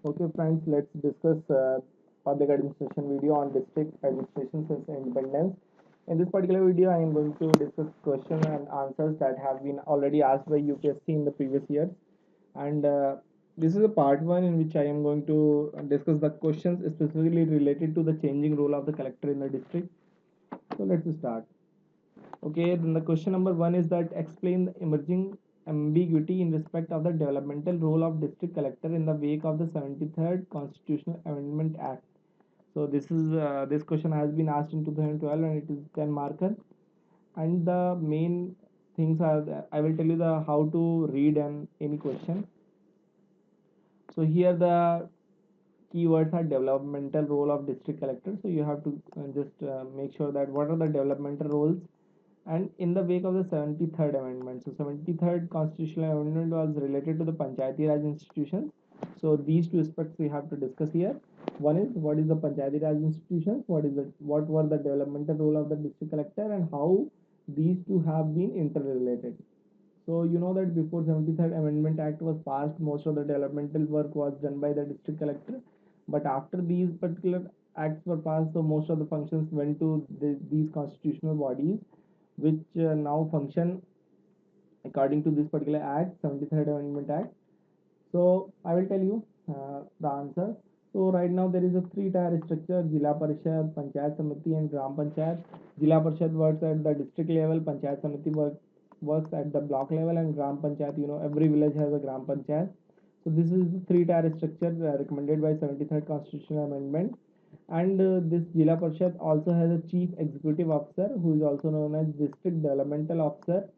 Okay, friends, let's discuss public administration video on district administration since independence. In this particular video, I am going to discuss questions and answers that have been already asked by UPSC in the previous years. And this is a part one in which I am going to discuss the questions specifically related to the changing role of the collector in the district. So let's start. Okay, then the question number one is that explain the emerging ambiguity in respect of the developmental role of district collector in the wake of the 73rd Constitutional Amendment Act. So this question has been asked in 2012 and it is 10 marker. And the main things are I will tell you the how to read and any question. So here the keywords are developmental role of district collector. So you have to just make sure that what are the developmental roles and in the wake of the 73rd amendment. So 73rd constitutional amendment was related to the panchayati raj institutions. So these two aspects we have to discuss here. One is what is the panchayati raj institutions, what were the developmental role of the district collector and how these two have been interrelated. So you know that before 73rd Amendment Act was passed, most of the developmental work was done by the district collector. But after these particular acts were passed, so most of the functions went to these constitutional bodies, which now function according to this particular act, 73rd Amendment Act. So I will tell you the answer. So right now there is a three-tier structure: Jila Parishad, Panchayat Samiti, and Gram Panchayat. Jila Parishad works at the district level, Panchayat Samiti works at the block level, and Gram Panchayat, every village has a Gram Panchayat. So this is the three-tier structure recommended by 73rd Constitutional Amendment. And this Jila Parishad also has a chief executive officer who is also known as district developmental officer.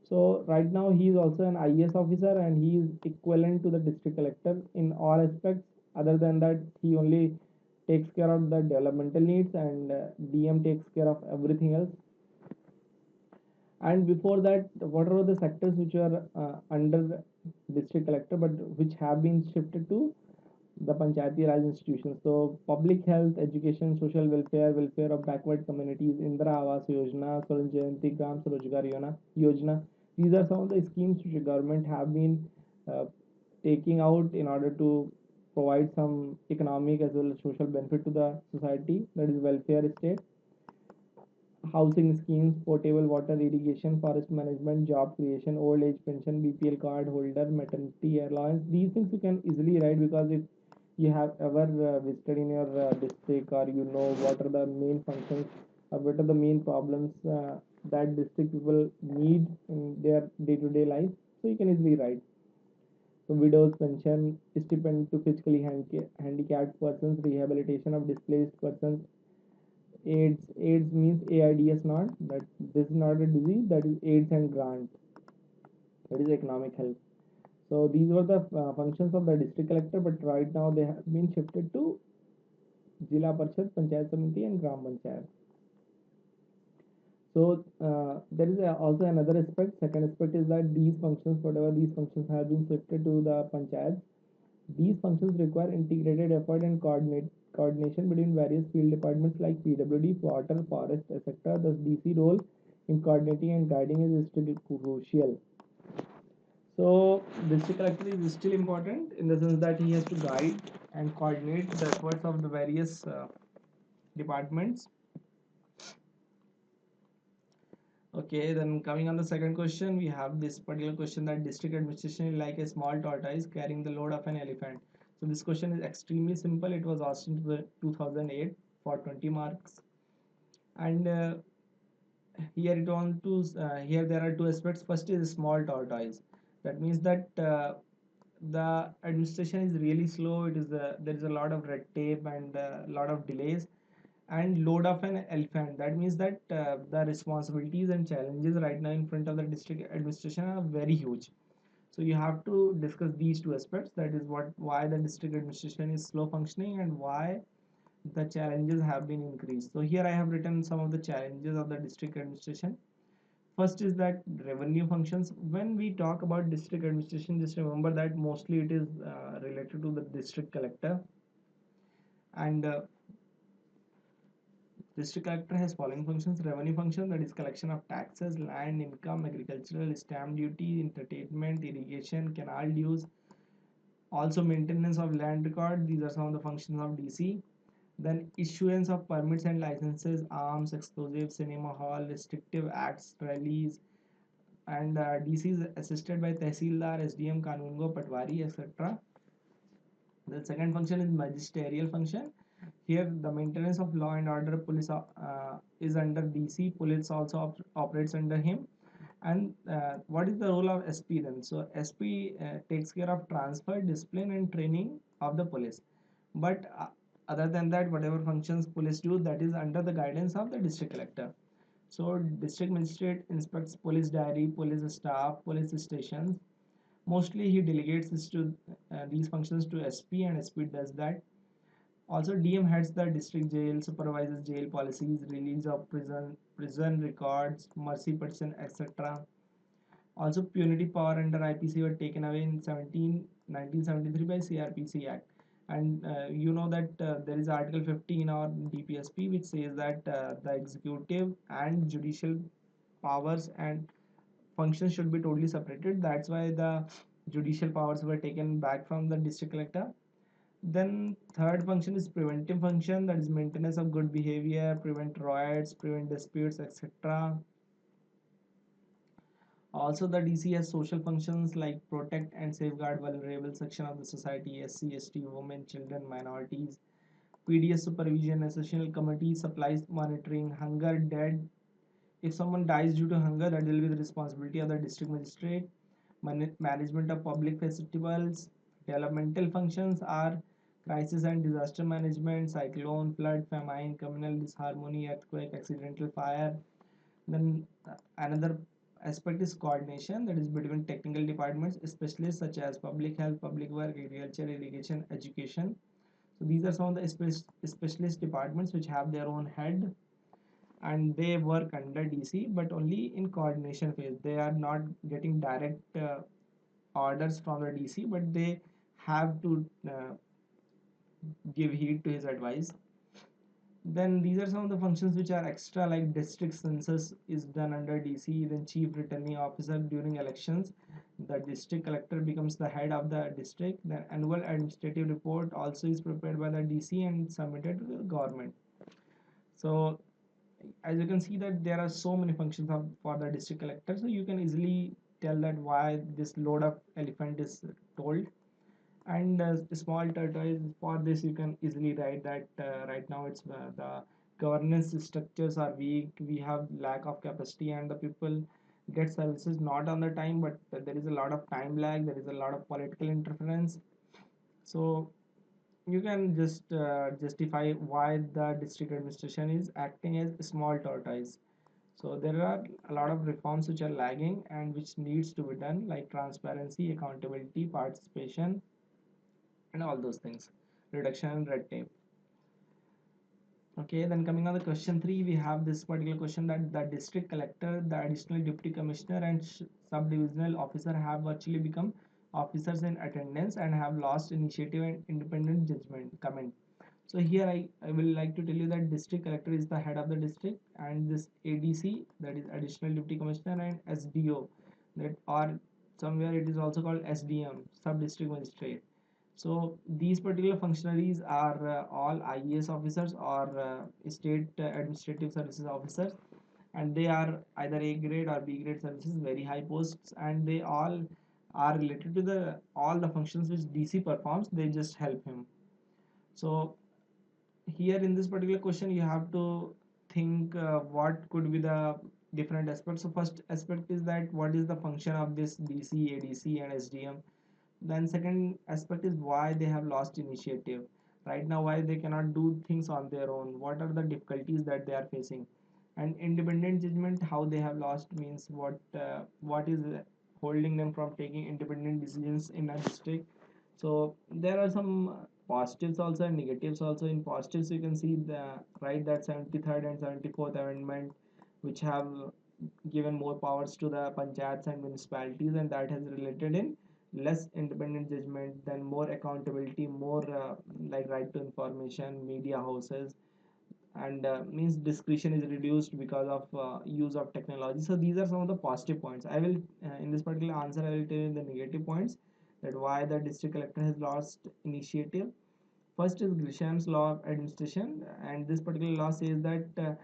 So right now he is also an IAS officer and he is equivalent to the district collector in all aspects. Other than that, he only takes care of the developmental needs and DM takes care of everything else. And before that, what are the sectors which are under district collector but which have been shifted to the Panchayati Raj institutions? So public health, education, social welfare, welfare of backward communities, Indira Awas Yojana, Swaraj Jayanti Gram Swrojgar Yojana. These are some of the schemes which the government have been uh, taking out in order to provide some economic as well as social benefit to the society. That is welfare state, housing schemes, potable water, irrigation, forest management, job creation, old age pension, BPL card holder, maternity allowance. These things you can easily write because if you have ever visited in your district or you know what are the main functions or what are the main problems that district people need in their day-to-day life, so you can easily write. So widows pension, stipend to physically handicapped persons, rehabilitation of displaced persons. AIDS means AIDS, not that this is not a disease, that is AIDS and grant, that is economic help. So these were the functions of the district collector, but right now they have been shifted to Jila Parishad, Panchayat Samiti, and Gram Panchayat. So there is also another aspect. Second aspect is that these functions, whatever these functions have been shifted to the panchayat, these functions require integrated effort and coordination between various field departments like PWD, water, forest, etc. Thus, DC role in coordinating and guiding is still crucial. So, district collector is still important in the sense that he has to guide and coordinate the efforts of the various departments. Okay, then coming on the second question, we have this particular question that district administration is like a small tortoise carrying the load of an elephant. So this question is extremely simple. It was asked in the 2008 for 20 marks, and here it on to here there are two aspects. First is small tortoise. That means that the administration is really slow. There is a lot of red tape and a lot of delays, and load of an elephant. That means that the responsibilities and challenges right now in front of the district administration are very huge. So you have to discuss these two aspects. That is why the district administration is slow functioning and why the challenges have been increased. So here I have written some of the challenges of the district administration. First is that revenue functions. When we talk about district administration, just remember that mostly it is related to the district collector, and district collector has following functions: revenue function, that is collection of taxes, land income, agricultural, stamp duty, entertainment, irrigation, canal dues, Also maintenance of land record, these are some of the functions of DC. Then issuance of permits and licenses, arms, explosives, cinema hall, restrictive acts, rallies, and DC is assisted by Tehsildar, SDM, Kanungo, Patwari, etc. The second function is magisterial function. Here, the maintenance of law and order police is under DC. Police also operates under him. And what is the role of SP then? So SP takes care of transfer, discipline, and training of the police. But other than that, whatever functions police do, that is under the guidance of the district collector. So district magistrate inspects police diary, police staff, police stations. Mostly he delegates this to these functions to SP, and SP does that. Also, DM heads the district jail, supervises jail policies, release of prison records, mercy person, etc. Also, punitive power under IPC were taken away in 1973 by CRPC Act. And you know that there is Article 15 or DPSP which says that the executive and judicial powers and functions should be totally separated. That's why the judicial powers were taken back from the district collector. Then third function is preventive function, that is maintenance of good behavior, prevent riots, prevent disputes, etc. Also, the DC has social functions like protect and safeguard vulnerable section of the society, SC, ST, women, children, minorities. PDS supervision, essential committee supplies monitoring, hunger, dead. If someone dies due to hunger, that will be the responsibility of the district magistrate. Management of public festivals. Developmental functions are crisis and disaster management, cyclone, flood, famine, communal disharmony, earthquake, accidental fire. Then another aspect is coordination, that is between technical departments, specialists such as public health, public work, agriculture, irrigation, education. So these are some of the specialist departments which have their own head, and they work under DC but only in coordination phase. They are not getting direct orders from the DC, but they have to give heed to his advice. Then these are some of the functions which are extra, like district census is done under DC. Then chief returning officer during elections, the district collector becomes the head of the district. Then annual administrative report also is prepared by the DC and submitted to the government. So as you can see that there are so many functions for the district collector, so you can easily tell that why this load of elephant is told. And small tortoise, for this you can easily write that right now it's the governance structures are weak, we have lack of capacity, and the people get services not on the time, but there is a lot of time lag, there is a lot of political interference. So you can just justify why the district administration is acting as a small tortoise. So there are a lot of reforms which are lagging and which needs to be done, like transparency, accountability, participation, and all those things, reduction in red tape. Okay, then coming on the question 3, we have this particular question that the district collector, the additional deputy commissioner, and subdivisional officer have virtually become officers in attendance and have lost initiative and independent judgment. Comment. So here I will like to tell you that district collector is the head of the district, and this ADC, that is additional deputy commissioner, and SDO, that or somewhere it is also called SDM, sub district magistrate. So these particular functionaries are all IAS officers or state administrative services officers, and they are either A grade or B grade services, very high posts, and they all are related to the all the functions which DC performs. They just help him. So here in this particular question, you have to think what could be the different aspects. So first aspect is that what is the function of this DC, ADC, and SDM. Then second aspect is why they have lost initiative right now, why they cannot do things on their own, what are the difficulties that they are facing. And independent judgment, how they have lost means what is holding them from taking independent decisions in a district. So there are some positives also and negatives also. In positives you can see the right that 73rd and 74th amendment which have given more powers to the panchayats and municipalities, and that has related in less independent judgment, then more accountability, more like right to information, media houses, and means discretion is reduced because of use of technology. So these are some of the positive points. I will in this particular answer I will tell you the negative points. that why the district collector has lost initiative. First is Grisham's law of administration, and this particular law says that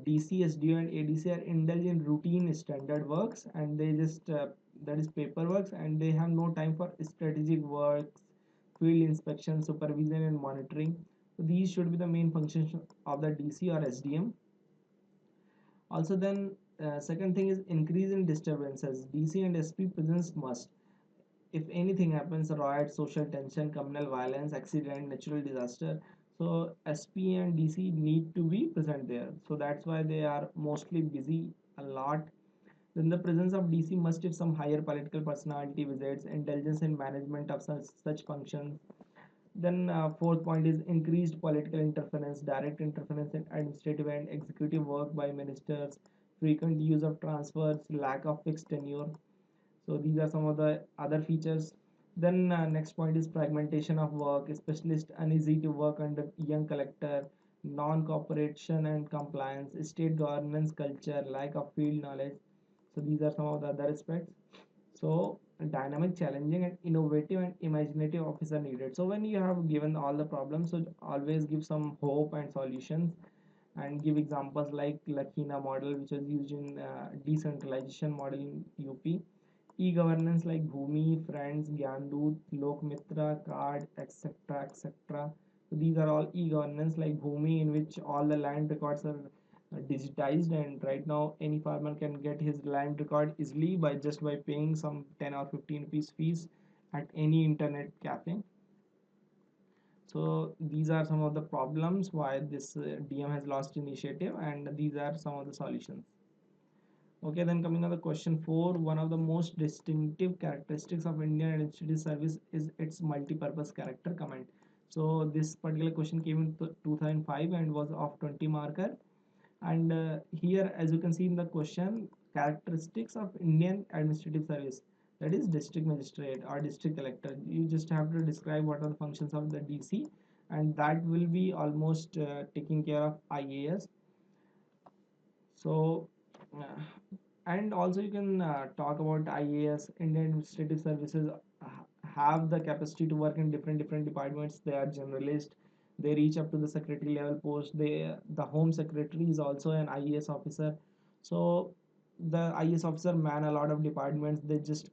DC, SDO, and ADC are indulged in routine standard works, and they just that is paperwork, and they have no time for strategic works, field inspection, supervision, and monitoring. So these should be the main functions of the DC or SDM. Also, then second thing is increase in disturbances. DC and SP presence must. If anything happens, riot, social tension, communal violence, accident, natural disaster, so SP and DC need to be present there. So that's why they are mostly busy a lot. Then the presence of DC must if some higher political personality visits, intelligence in management of such functions. Then fourth point is increased political interference, direct interference in administrative and executive work by ministers, frequent use of transfers, lack of fixed tenure. So these are some of the other features. Then next point is fragmentation of work, specialist uneasy to work under young collector, non-cooperation and compliance, state governance culture, lack of field knowledge. So these are some of the other aspects. So dynamic, challenging, and innovative and imaginative officer needed. So when you have given all the problems, so always give some hope and solutions, and give examples like Lakina model, which was used in decentralization model in UP, e-governance like Bhumi, Friends, Gyandoot, Lokmitra, Card, etc. etc. So these are all e-governance like Bhumi, in which all the land records are digitized, and right now any farmer can get his land record easily by just by paying some 10 or 15 rupees fees at any internet cafe. So these are some of the problems why this DM has lost initiative, and these are some of the solutions. Okay, then coming on the question 4, one of the most distinctive characteristics of Indian Administrative Service is its multi-purpose character. Comment. So this particular question came in 2005 and was of 20 marker. And here, as you can see in the question, characteristics of Indian Administrative Service, that is district magistrate or district collector. You just have to describe what are the functions of the DC, and that will be almost taking care of IAS. So and also you can talk about IAS, Indian Administrative Services have the capacity to work in different departments. They are generalist. They reach up to the secretary level post. The Home Secretary is also an IAS officer. So the IAS officer man a lot of departments. They just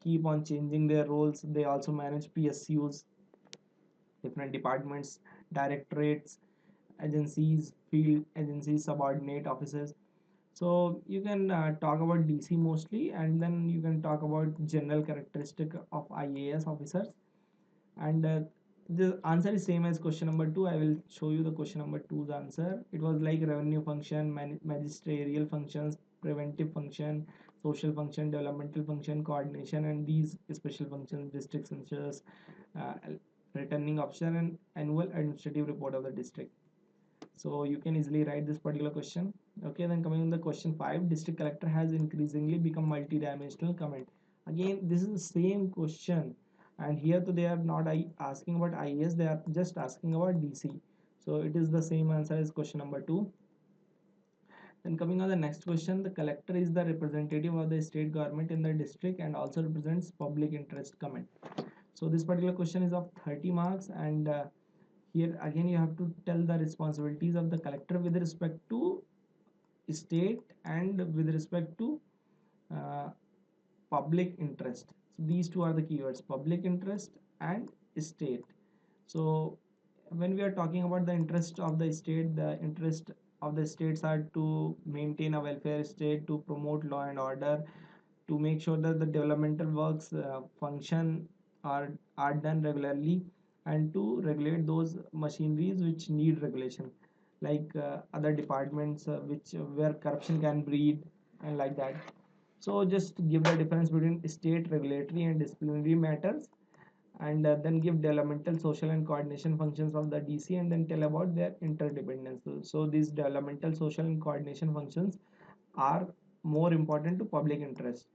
keep on changing their roles. They also manage PSUs, different departments, directorates, agencies, field agencies, subordinate offices. So you can talk about DC mostly, and then you can talk about general characteristic of IAS officers. And the answer is same as question number 2. I will show you the question number 2's answer. It was like revenue function, magisterial functions, preventive function, social function, developmental function, coordination, and these special functions, district censures, uh, returning officer, and annual administrative report of the district. So you can easily write this particular question. Okay, then coming on the question 5, district collector has increasingly become multi-dimensional. Comment. Again, this is the same question, and here to they are not asking about IAS, they are just asking about DC. So it is the same answer as question number 2. Then coming on the next question, the collector is the representative of the state government in the district and also represents public interest. Comment. So this particular question is of 30 marks, and here again you have to tell the responsibilities of the collector with respect to state and with respect to uh, public interest. So these two are the keywords, public interest and state. So when we are talking about the interest of the state, the interest of the states are to maintain a welfare state, to promote law and order, to make sure that the developmental works function are done regularly, and to regulate those machineries which need regulation, like other departments which where corruption can breed, and like that. So just give the difference between state regulatory and disciplinary matters, and then give developmental, social, and coordination functions of the DC, and then tell about their interdependence. So these developmental, social, and coordination functions are more important to public interest,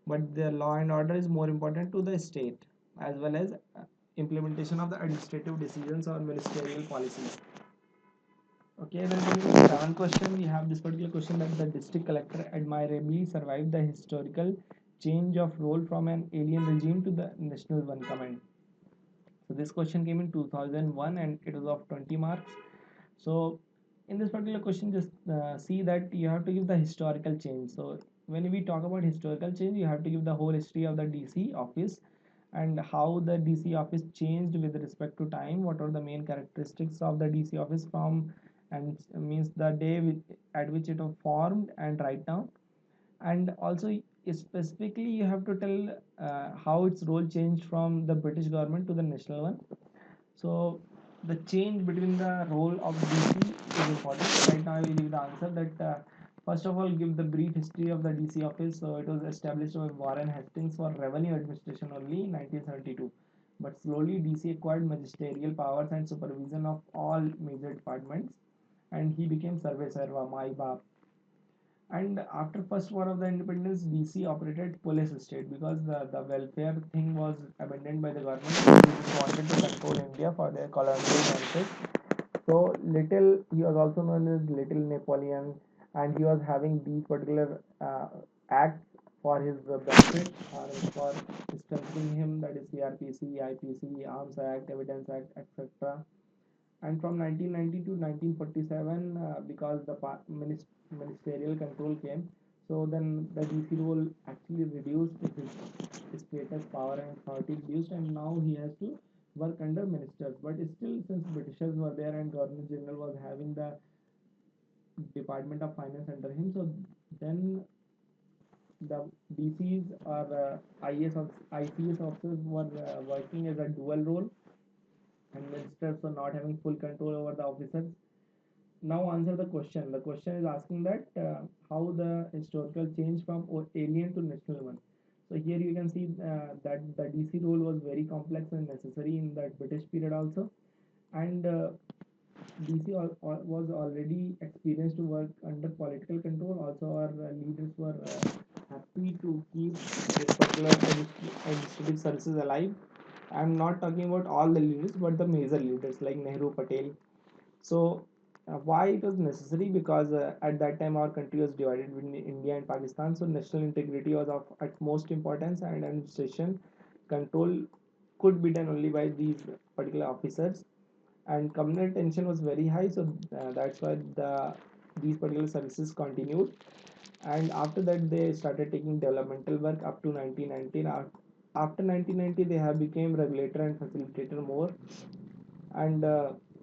but the law and order is more important to the state, as well as implementation of the administrative decisions or ministerial policies. Okay, then coming to the seventh question, we have this particular question that the district collector admirably survived the historical change of role from an alien regime to the national one? Comment. So this question came in 2001 and it was of 20 marks. So in this particular question, just see that you have to give the historical change. So when we talk about historical change, you have to give the whole history of the DC office and how the DC office changed with respect to time. What are the main characteristics of the DC office from, and means the day at which it was formed and right now. And also specifically you have to tell how its role changed from the British government to the national one. So the change between the role of DC is important. Right now I will give the answer that first of all give the brief history of the DC office. So it was established by Warren Hastings for revenue administration only in 1972. But slowly DC acquired magisterial powers and supervision of all major departments, and he became Sarve Sarva, my Baap. And after first war of the independence, DC operated police state because the welfare thing was abandoned by the government. They wanted to control India for their colonial benefits. So little, he was also known as Little Napoleon, and he was having these particular acts for his benefit or for strengthening him, that is CRPC, IPC, Arms Act, Evidence Act, etc. And from 1990 to 1947, because the ministerial control came, so then the DC role actually reduced, his status, power and authority reduced, and now he has to work under ministers. But still, since Britishers were there and Governor General was having the Department of Finance under him, so then the DCs or IS of ICS officers were working as a dual role, and ministers were not having full control over the officers. Now answer the question. The question is asking that how the historical change from alien to national one. So here you can see that the DC role was very complex and necessary in that British period also, and DC was already experienced to work under political control. Also, our leaders were happy to keep this particular administrative services alive. I'm not talking about all the leaders, but the major leaders like Nehru, Patel. So why it was necessary? Because at that time our country was divided between India and Pakistan, so national integrity was of utmost importance, and administration control could be done only by these particular officers, and communal tension was very high. So that's why these particular services continued, and after that they started taking developmental work up to 1919. After 1990 they have become regulator and facilitator more, and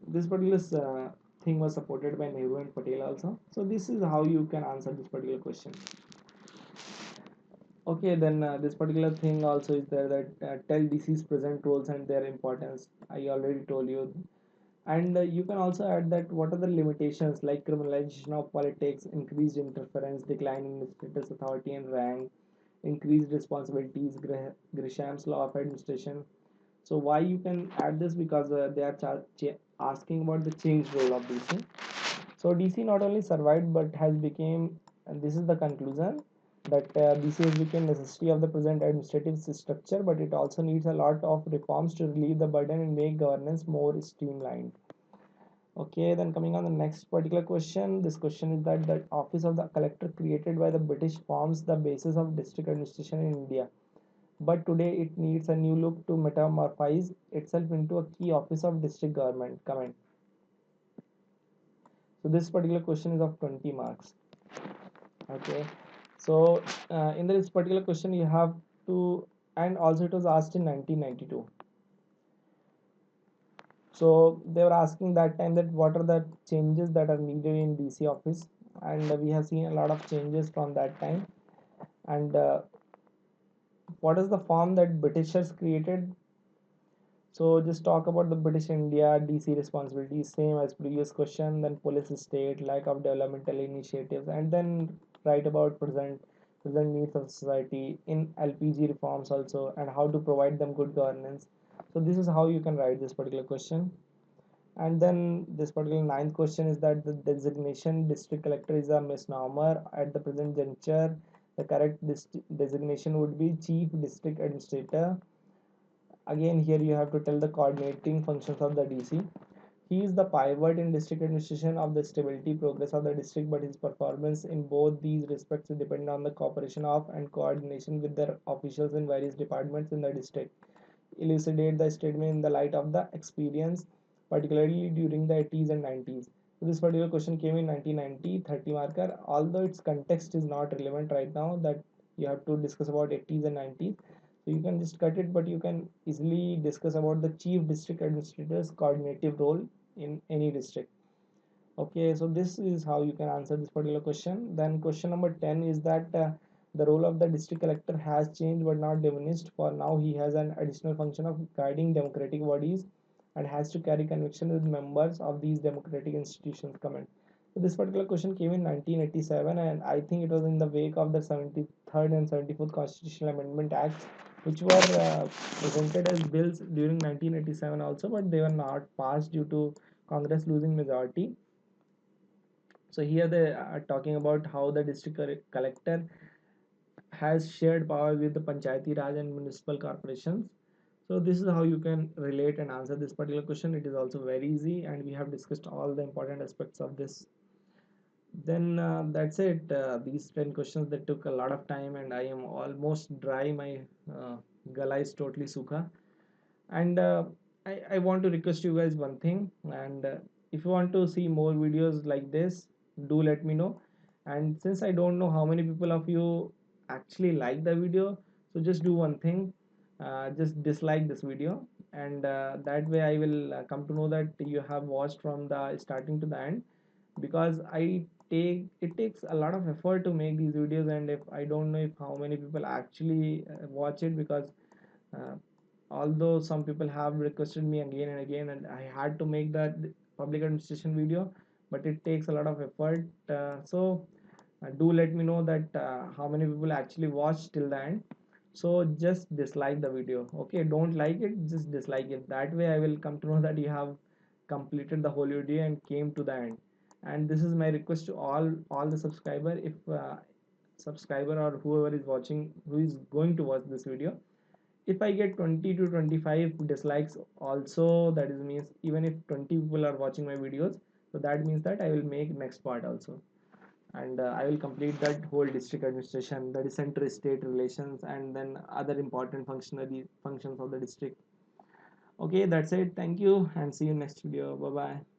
this particular thing was supported by Nehru and Patel also. So this is how you can answer this particular question. Okay, then this particular thing also is there that tell disease present roles and their importance. I already told you, and you can also add that what are the limitations like criminalization of politics, increased interference, decline in status, authority and rank, increased responsibilities, Grisham's law of administration. So why you can add this? Because they are asking about the change role of DC. So DC not only survived but has became, and this is the conclusion, that DC has become necessity of the present administrative structure, but it also needs a lot of reforms to relieve the burden and make governance more streamlined. Okay, then coming on the next particular question, this question is that the office of the collector created by the British forms the basis of district administration in India, but today it needs a new look to metamorphose itself into a key office of district government. Comment. So this particular question is of 20 marks. Okay, so in this particular question you have to, and also it was asked in 1992. So they were asking that time that what are the changes that are needed in DC office, and we have seen a lot of changes from that time. And what is the form that Britishers created? So just talk about the British India, DC responsibilities, same as previous question, then police state, lack of developmental initiatives, and then write about present needs of society in LPG reforms also, and how to provide them good governance. So this is how you can write this particular question. And then this particular ninth question is that the designation district collector is a misnomer at the present juncture. The correct designation would be chief district administrator. Again here you have to tell the coordinating functions of the DC. He is the pivot in district administration of the stability progress of the district, but his performance in both these respects depend on the cooperation of and coordination with their officials in various departments in the district. Elucidate the statement in the light of the experience, particularly during the 80s and 90s. So this particular question came in 1990, 30 marker. Although its context is not relevant right now, that you have to discuss about 80s and 90s. So you can just cut it, but you can easily discuss about the chief district administrator's coordinative role in any district. Okay, so this is how you can answer this particular question. Then question number 10 is that the role of the district collector has changed but not diminished. For now, he has an additional function of guiding democratic bodies and has to carry conviction with members of these democratic institutions. Comment. So this particular question came in 1987, and I think it was in the wake of the 73rd and 74th Constitutional Amendment Acts, which were presented as bills during 1987 also, but they were not passed due to Congress losing majority. So here they are talking about how the district collector has shared power with the Panchayati Raj and municipal corporations. So this is how you can relate and answer this particular question. It is also very easy, and we have discussed all the important aspects of this. Then that's it. These 10 questions that took a lot of time, and I am almost dry. My gala is totally sukha. And I want to request you guys one thing, and if you want to see more videos like this, do let me know. And since I don't know how many people of you actually like the video, so just do one thing, just dislike this video, and that way I will come to know that you have watched from the starting to the end, because it takes a lot of effort to make these videos, and if I don't know if how many people actually watch it, because uh, although some people have requested me again and again, and I had to make that public administration video, but it takes a lot of effort. So do let me know that how many people actually watch till the end. So just dislike the video. Okay, don't like it, just dislike it. That way I will come to know that you have completed the whole video and came to the end. And this is my request to all the subscriber. If subscriber or whoever is watching, who is going to watch this video, if I get 20 to 25 dislikes also, that is means even if 20 people are watching my videos, so that means that I will make next part also, and I will complete that whole district administration, that is center state relations, and then other important functions of the district. Okay, that's it. Thank you, and see you next video. Bye bye.